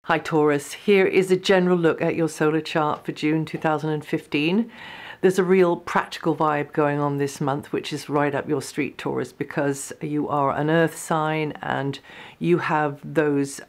Hi Taurus, here is a general look at your solar chart for June 2015. There's a real practical vibe going on this month, which is right up your street, Taurus, because you are an earth sign and you have those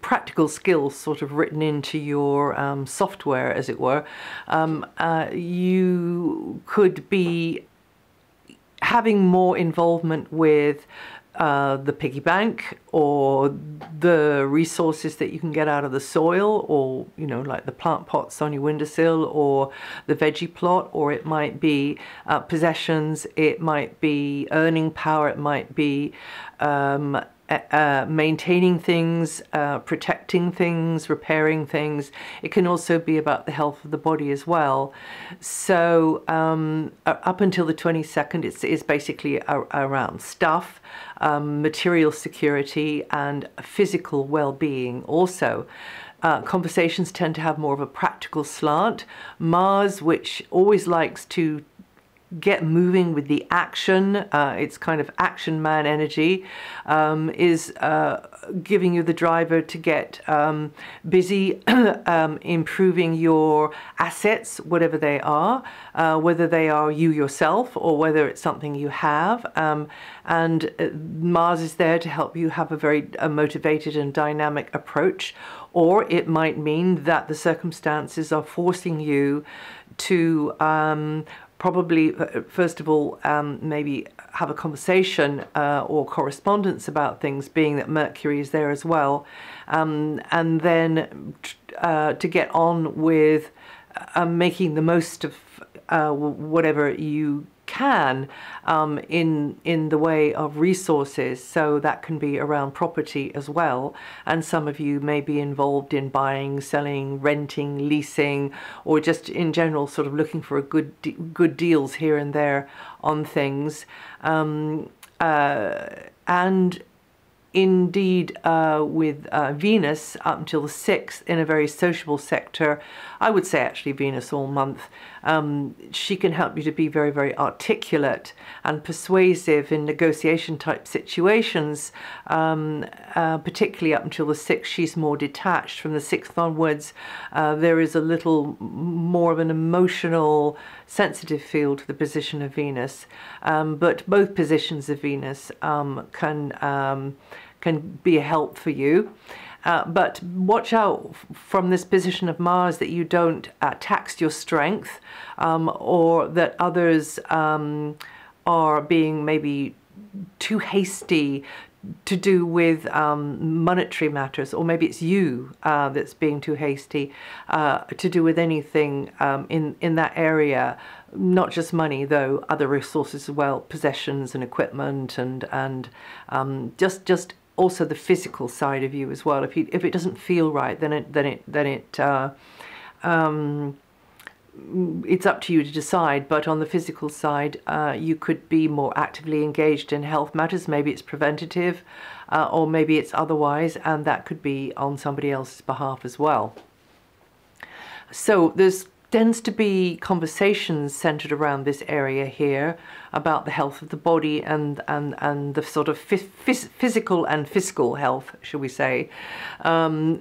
practical skills sort of written into your software, as it were. You could be having more involvement with the piggy bank, or the resources that you can get out of the soil, or like the plant pots on your windowsill, or the veggie plot, or it might be possessions, it might be earning power, it might be maintaining things, protecting things, repairing things. It can also be about the health of the body as well. So up until the 22nd, it's basically around stuff, material security, and physical well-being also. Conversations tend to have more of a practical slant. Mars, which always likes to get moving with the action, it's kind of action man energy, is giving you the driver to get busy improving your assets, whatever they are, whether they are you yourself or whether it's something you have, and Mars is there to help you have a very motivated and dynamic approach. Or it might mean that the circumstances are forcing you to probably, first of all, maybe have a conversation or correspondence about things, being that Mercury is there as well, and then to get on with making the most of whatever you can in the way of resources. So that can be around property as well, and some of you may be involved in buying, selling, renting, leasing, or just in general sort of looking for a good deals here and there on things, and indeed with Venus up until the 6th in a very sociable sector. I would say actually Venus all month. She can help you to be very, very articulate and persuasive in negotiation type situations, particularly up until the 6th. She's more detached. From the 6th onwards, there is a little more of an emotional, sensitive feel to the position of Venus, but both positions of Venus can be a help for you. But watch out from this position of Mars that you don't tax your strength, or that others are being maybe too hasty to do with monetary matters, or maybe it's you that's being too hasty to do with anything in that area. Not just money though, other resources as well, possessions and equipment, and just also the physical side of you as well. If it doesn't feel right, then it's up to you to decide. But on the physical side, you could be more actively engaged in health matters. Maybe it's preventative, or maybe it's otherwise, and that could be on somebody else's behalf as well. So there's tends to be conversations centered around this area here about the health of the body and the sort of physical and fiscal health, shall we say,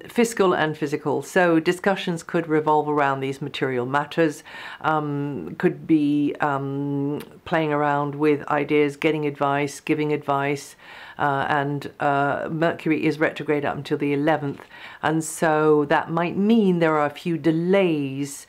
fiscal and physical. So discussions could revolve around these material matters, could be playing around with ideas, getting advice, giving advice, and Mercury is retrograde up until the 11th, and so that might mean there are a few delays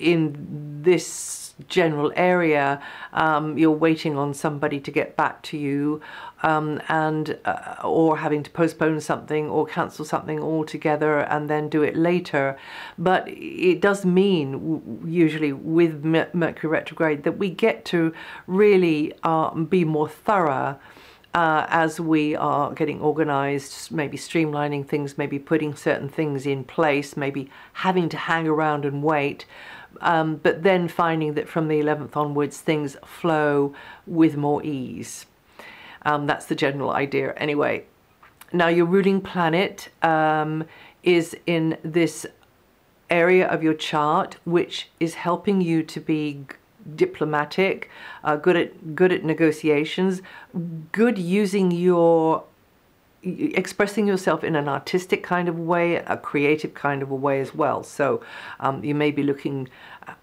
in this general area. You're waiting on somebody to get back to you, and or having to postpone something or cancel something altogether and then do it later. But it does mean, usually with Mercury retrograde, that we get to really be more thorough as we are getting organized, maybe streamlining things, maybe putting certain things in place, maybe having to hang around and wait, but then finding that from the 11th onwards things flow with more ease. That's the general idea anyway. Now your ruling planet is in this area of your chart which is helping you to be diplomatic, good at negotiations, good using your expressing yourself in an artistic kind of way, a creative kind of a way as well. So you may be looking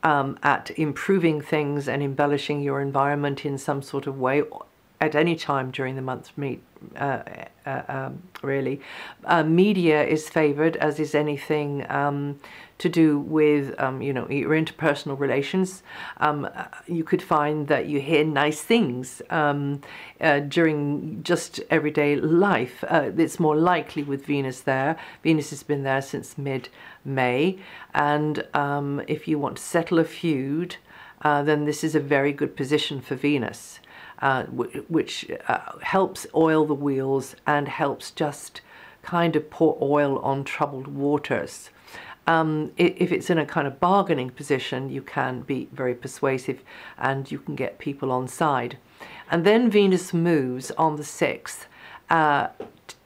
at improving things and embellishing your environment in some sort of way at any time during the month, really. Media is favored, as is anything to do with, you know, your interpersonal relations. You could find that you hear nice things during just everyday life. It's more likely with Venus there. Venus has been there since mid-May, and if you want to settle a feud, then this is a very good position for Venus. Which helps oil the wheels and helps just kind of pour oil on troubled waters. If it's in a kind of bargaining position, you can be very persuasive and you can get people on side. And then Venus moves on the 6th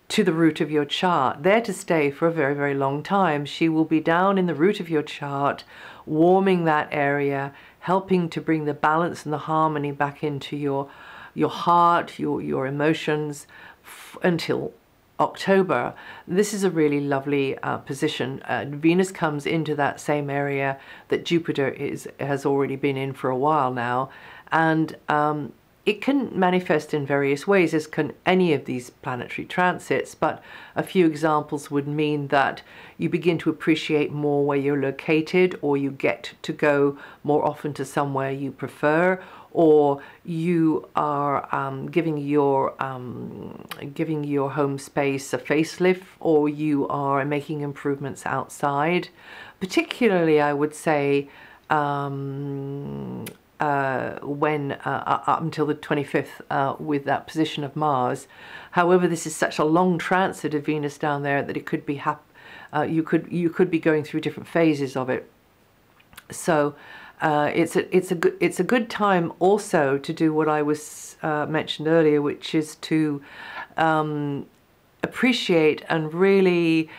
to the root of your chart, there to stay for a very, very long time. She will be down in the root of your chart, warming that area, helping to bring the balance and the harmony back into your heart, your emotions, until October. This is a really lovely position. Venus comes into that same area that Jupiter has already been in for a while now, and it can manifest in various ways, as can any of these planetary transits, but a few examples would mean that you begin to appreciate more where you're located, or you get to go more often to somewhere you prefer, or you are giving your home space a facelift, or you are making improvements outside. Particularly, I would say, when up until the 25th with that position of Mars. However, this is such a long transit of Venus down there that it could be you could be going through different phases of it. So it's a good time also to do what I was mentioned earlier, which is to appreciate and really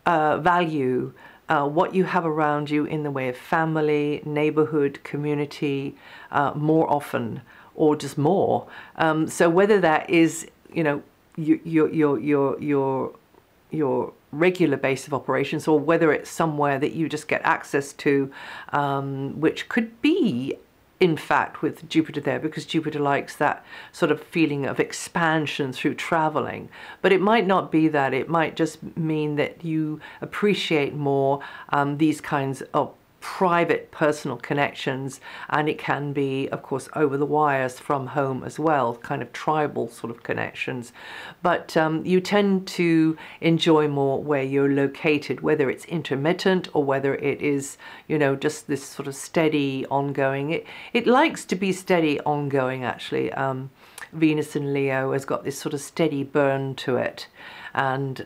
value what you have around you in the way of family, neighborhood, community, more often, or just more. So whether that is, you know, your regular base of operations, or whether it's somewhere that you just get access to, which could be, in fact, with Jupiter there, because Jupiter likes that sort of feeling of expansion through traveling. But it might not be that. It might just mean that you appreciate more these kinds of private personal connections, and it can be, of course, over the wires from home as well, kind of tribal sort of connections. But you tend to enjoy more where you're located, whether it's intermittent or whether it is, you know, just this sort of steady ongoing. It likes to be steady ongoing, actually. Venus in Leo has got this sort of steady burn to it, and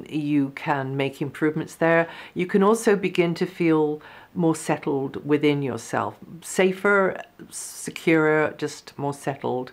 you can make improvements there. You can also begin to feel more settled within yourself, safer, securer, just more settled.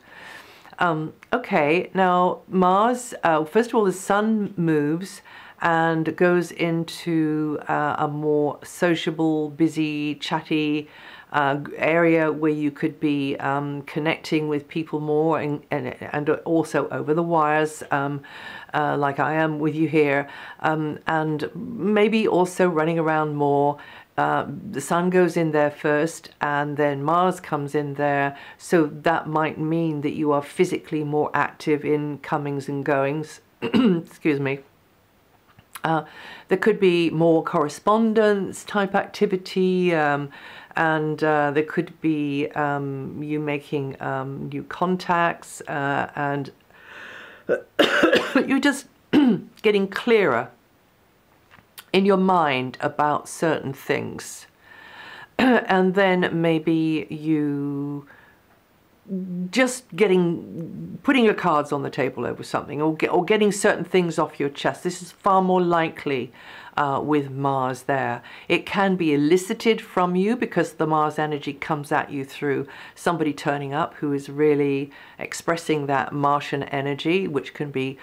Okay, now Mars, first of all, the Sun moves and goes into a more sociable, busy, chatty area where you could be connecting with people more, and also over the wires, like I am with you here, and maybe also running around more. The Sun goes in there first, and then Mars comes in there, so that might mean that you are physically more active in comings and goings. Excuse me. There could be more correspondence type activity, and there could be you making new contacts, and you're just getting clearer in your mind about certain things. And then maybe you just putting your cards on the table over something, or getting certain things off your chest. This is far more likely with Mars there. It can be elicited from you because the Mars energy comes at you through somebody turning up who is really expressing that Martian energy, which can be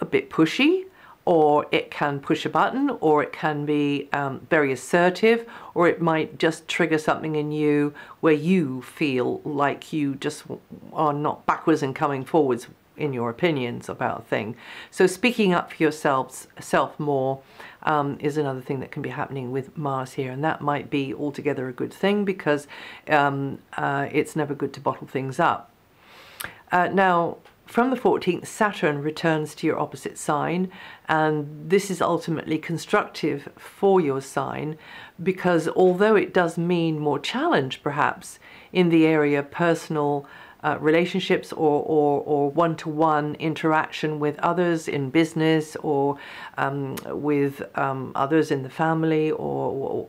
a bit pushy, or it can push a button, or it can be very assertive, or it might just trigger something in you where you feel like you just are not backwards and coming forwards in your opinions about a thing. So speaking up for yourself more is another thing that can be happening with Mars here, and that might be altogether a good thing, because it's never good to bottle things up. Now, from the 14th, Saturn returns to your opposite sign, and this is ultimately constructive for your sign, because although it does mean more challenge perhaps in the area of personal relationships or one-to-one interaction with others in business, or with others in the family, or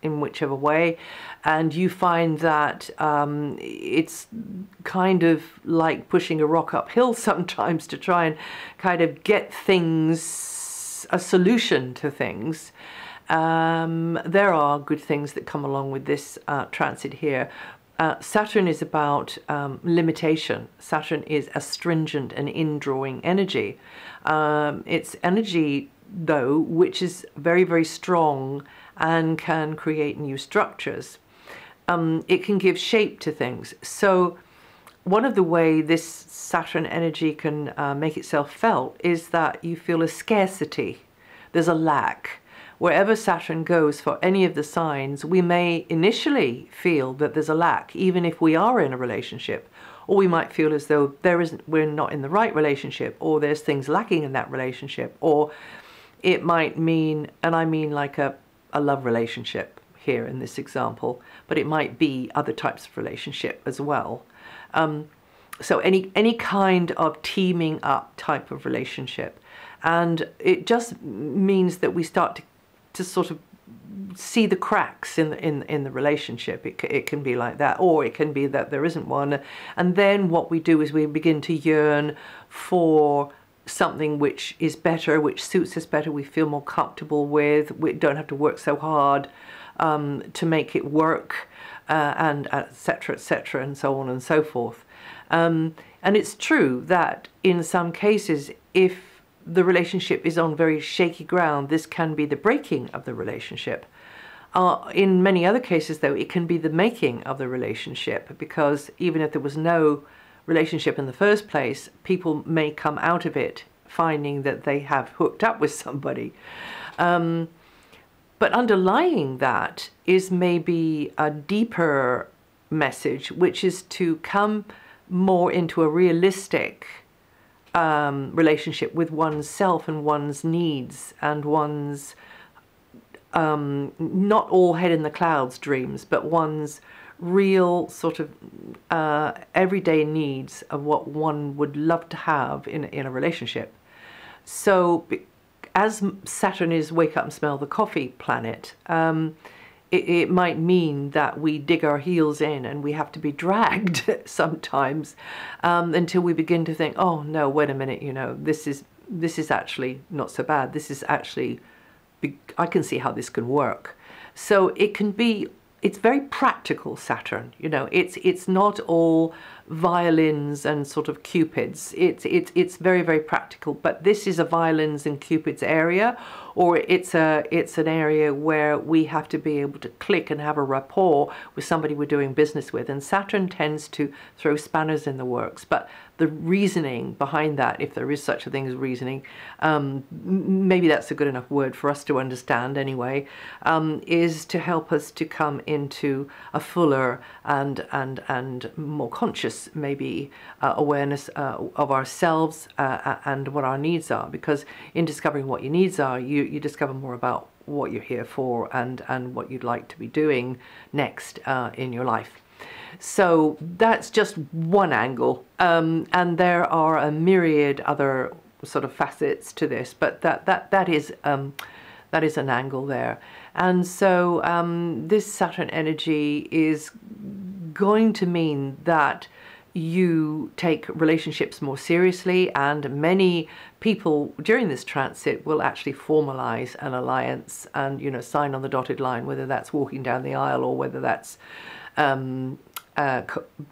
in whichever way, and you find that it's kind of like pushing a rock uphill sometimes to try and kind of get things, a solution to things. There are good things that come along with this transit here. Saturn is about limitation. Saturn is astringent and indrawing energy. It's energy, though, which is very, very strong and can create new structures. It can give shape to things. So one of the way this Saturn energy can make itself felt is that you feel a scarcity. There's a lack. Wherever Saturn goes for any of the signs, we may initially feel that there's a lack, even if we are in a relationship, or we might feel as though we're not in the right relationship, or there's things lacking in that relationship, or it might mean, and I mean like a love relationship here in this example, but it might be other types of relationship as well. So any kind of teaming up type of relationship, and it just means that we start to sort of see the cracks in the relationship. It can be like that, or it can be that there isn't one, and then what we do is we begin to yearn for something which is better, which suits us better, we feel more comfortable with, we don't have to work so hard to make it work, and etc., etc., and so on and so forth. And it's true that in some cases, if the relationship is on very shaky ground, this can be the breaking of the relationship. In many other cases, though, it can be the making of the relationship, because even if there was no relationship in the first place, people may come out of it finding that they have hooked up with somebody. But underlying that is maybe a deeper message, which is to come more into a realistic relationship with one's self and one's needs and one's not all head in the clouds dreams, but one's real sort of everyday needs of what one would love to have in a relationship. So as Saturn is wake up and smell the coffee planet, it might mean that we dig our heels in and we have to be dragged sometimes until we begin to think, oh no, wait a minute, you know, this is actually not so bad. This is actually, I can see how this can work. So it can be, it's very practical, Saturn, you know, it's not all violins and sort of cupids. It's very, very practical, but this is a violins and cupids area, or it's an area where we have to be able to click and have a rapport with somebody we're doing business with, and Saturn tends to throw spanners in the works. But the reasoning behind that, if there is such a thing as reasoning, maybe that's a good enough word for us to understand anyway, is to help us to come into a fuller and more conscious maybe awareness of ourselves and what our needs are, because in discovering what your needs are, you discover more about what you're here for and what you'd like to be doing next in your life. So that's just one angle, and there are a myriad other sort of facets to this, but that is an angle there. And so this Saturn energy is going to mean that you take relationships more seriously, and many people during this transit will actually formalize an alliance and, you know, sign on the dotted line, whether that's walking down the aisle or whether that's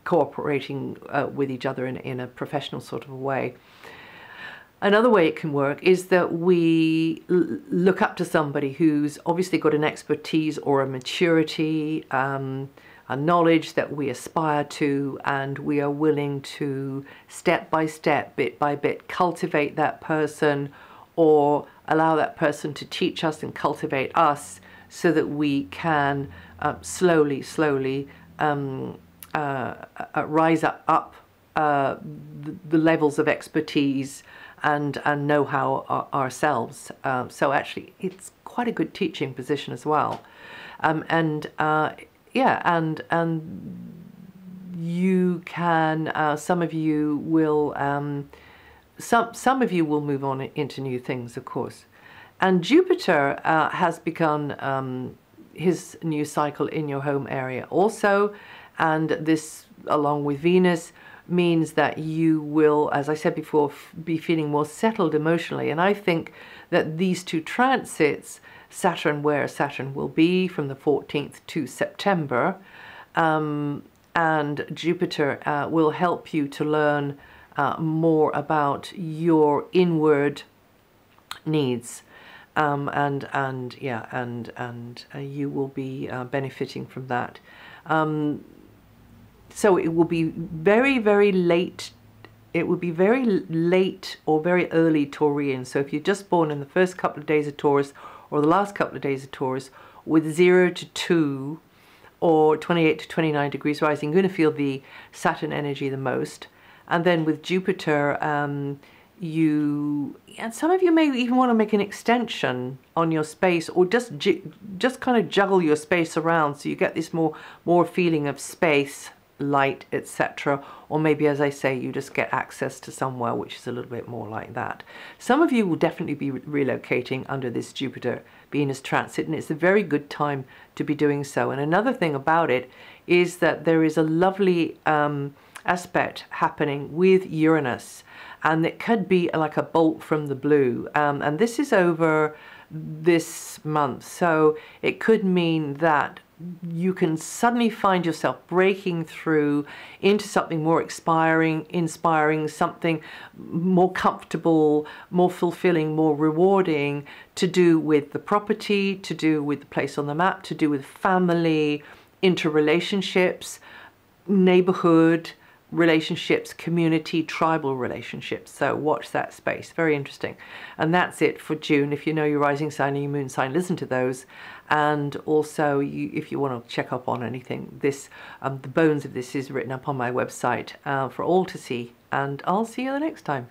cooperating with each other in a professional sort of a way. Another way it can work is that we look up to somebody who's obviously got an expertise or a maturity a knowledge that we aspire to, and we are willing to step by step, bit by bit, cultivate that person, or allow that person to teach us and cultivate us, so that we can slowly rise up the levels of expertise and know-how ourselves. So actually, it's quite a good teaching position as well. Yeah, and you can. Some of you will. Some of you will move on into new things, of course. And Jupiter has begun his new cycle in your home area also, and this, along with Venus, means that you will, as I said before, be feeling more settled emotionally. And I think that these two transits, Saturn, where Saturn will be from the 14th to September, and Jupiter will help you to learn more about your inward needs, and you will be benefiting from that. So it will be very late. It would be very late or very early Taurian. So if you're just born in the first couple of days of Taurus or the last couple of days of Taurus, with 0 to 2 or 28 to 29 degrees rising, you're going to feel the Saturn energy the most. And then with Jupiter, and some of you may even want to make an extension on your space, or just kind of juggle your space around, so you get this more feeling of space, light, etc. Or maybe, as I say, you just get access to somewhere which is a little bit more like that. Some of you will definitely be relocating under this Jupiter-Venus transit, and it's a very good time to be doing so. And another thing about it is that there is a lovely aspect happening with Uranus, and it could be like a bolt from the blue, and this is over this month, so it could mean that you can suddenly find yourself breaking through into something more inspiring, something more comfortable, more fulfilling, more rewarding, to do with the property, to do with the place on the map, to do with family, interrelationships, neighborhood relationships, community, tribal relationships. So watch that space. Very interesting. And that's it for June. If you know your rising sign and your moon sign, listen to those. And also, if you want to check up on anything, this the bones of this is written up on my website for all to see. And I'll see you the next time.